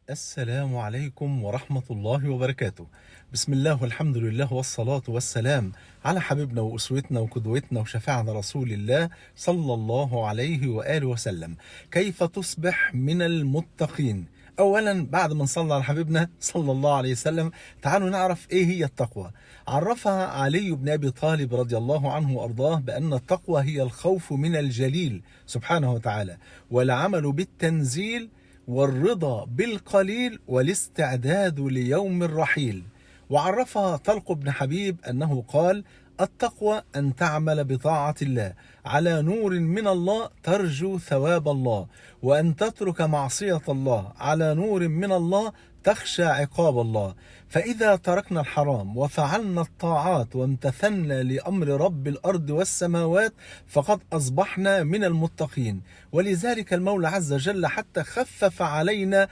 السلام عليكم ورحمة الله وبركاته. بسم الله والحمد لله والصلاة والسلام على حبيبنا وأسوتنا وقدوتنا وشفيعنا رسول الله صلى الله عليه وآله وسلم. كيف تصبح من المتقين؟ أولا بعد ما نصلي على حبيبنا صلى الله عليه وسلم تعالوا نعرف إيه هي التقوى. عرفها علي بن أبي طالب رضي الله عنه وأرضاه بأن التقوى هي الخوف من الجليل سبحانه وتعالى، والعمل بالتنزيل، والرضا بالقليل، والاستعداد ليوم الرحيل. وعرفها طلق بن حبيب أنه قال: التقوى أن تعمل بطاعة الله على نور من الله ترجو ثواب الله، وأن تترك معصية الله على نور من الله تخشى عقاب الله. فإذا تركنا الحرام وفعلنا الطاعات وامتثلنا لأمر رب الأرض والسماوات فقد أصبحنا من المتقين. ولذلك المولى عز وجل حتى خفف علينا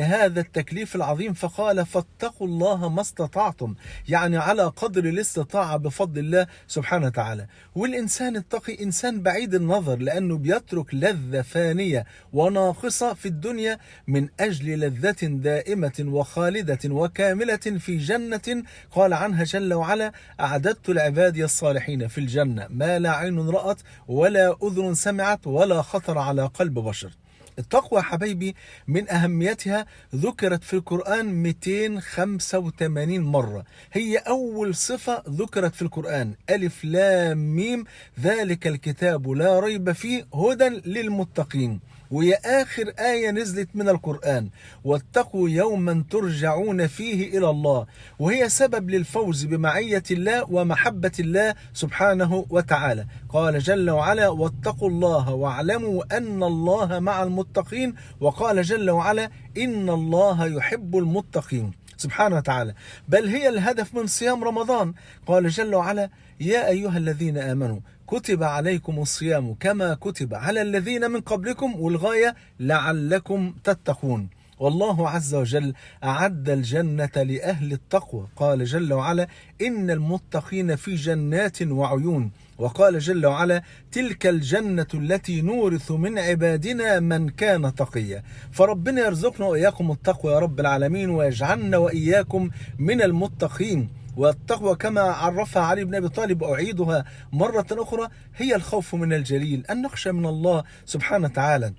هذا التكليف العظيم فقال: فاتقوا الله ما استطعتم، يعني على قدر الاستطاعة بفضل الله سبحانه وتعالى. والإنسان التقي إنسان بعيد النظر، لأنه بيترك لذة فانية وناقصة في الدنيا من أجل لذة دائمة وخالدة وكاملة في جنة قال عنها جل وعلا: أعددت لعبادي الصالحين في الجنة ما لا عين رأت ولا أذن سمعت ولا خطر على قلب بشر. التقوى حبايبي من أهميتها ذكرت في القرآن 285 مرة. هي أول صفة ذكرت في القرآن: ألف لام ميم ذلك الكتاب لا ريب فيه هدى للمتقين. وهي آخر آية نزلت من القرآن: واتقوا يوما ترجعون فيه إلى الله. وهي سبب للفوز بمعية الله ومحبة الله سبحانه وتعالى. قال جل وعلا: واتقوا الله واعلموا أن الله مع المتقين. وقال جل وعلا: إن الله يحب المتقين سبحانه وتعالى. بل هي الهدف من صيام رمضان. قال جل وعلا: يا أيها الذين آمنوا كتب عليكم الصيام كما كتب على الذين من قبلكم، والغاية لعلكم تتقون. والله عز وجل أعد الجنة لأهل التقوى. قال جل وعلا: إن المتقين في جنات وعيون. وقال جل وعلا: تلك الجنة التي نورث من عبادنا من كان تقيا. فربنا يرزقنا وإياكم التقوى يا رب العالمين، ويجعلنا وإياكم من المتقين. والتقوى كما عرفها علي بن أبي طالب أعيدها مرة أخرى: هي الخوف من الجليل، أن نخشى من الله سبحانه وتعالى،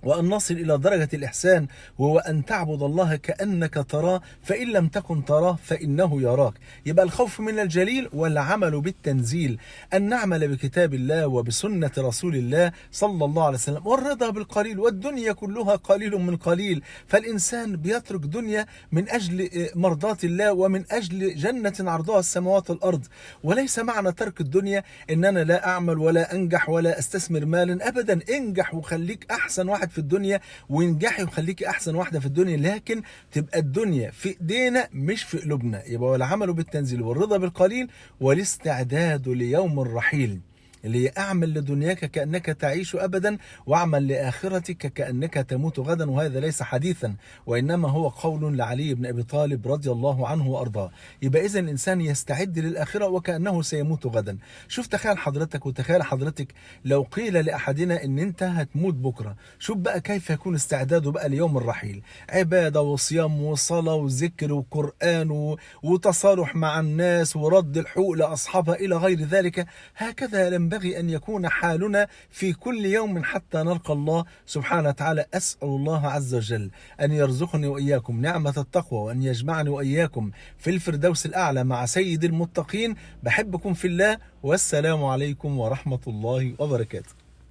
وأن نصل إلى درجة الإحسان، وهو أن تعبد الله كأنك تراه فإن لم تكن تراه فإنه يراك. يبقى الخوف من الجليل والعمل بالتنزيل، أن نعمل بكتاب الله وبسنة رسول الله صلى الله عليه وسلم، والرضا بالقليل، والدنيا كلها قليل من قليل. فالإنسان بيترك دنيا من أجل مرضاة الله ومن أجل جنة عرضها السماوات والأرض. وليس معنى ترك الدنيا إن أنا لا أعمل ولا أنجح ولا أستثمر مالا، أبدا. انجح وخليك أحسن واحد في الدنيا، وانجحي وخليكي احسن واحده في الدنيا، لكن تبقى الدنيا في ايدينا مش في قلوبنا. يبقى العمل بالتنزيل والرضا بالقليل والاستعداد ليوم الرحيل، اللي اعمل لدنياك كأنك تعيش أبدا، واعمل لآخرتك كأنك تموت غدا. وهذا ليس حديثا، وإنما هو قول لعلي بن أبي طالب رضي الله عنه وأرضاه. يبقى إذن الإنسان يستعد للآخرة وكأنه سيموت غدا. شوف، تخيل حضرتك وتخيل حضرتك لو قيل لأحدنا إن أنت هتموت بكرة، شوف بقى كيف يكون استعداده بقى ليوم الرحيل: عبادة وصيام وصلاة وذكر وقرآن وتصالح مع الناس ورد الحقوق لأصحابها إلى غير ذلك. هكذا ينبغي أن يكون حالنا في كل يوم حتى نلقى الله سبحانه وتعالى. أسأل الله عز وجل أن يرزقني وإياكم نعمة التقوى، وأن يجمعني وإياكم في الفردوس الأعلى مع سيد المتقين. بحبكم في الله، والسلام عليكم ورحمة الله وبركاته.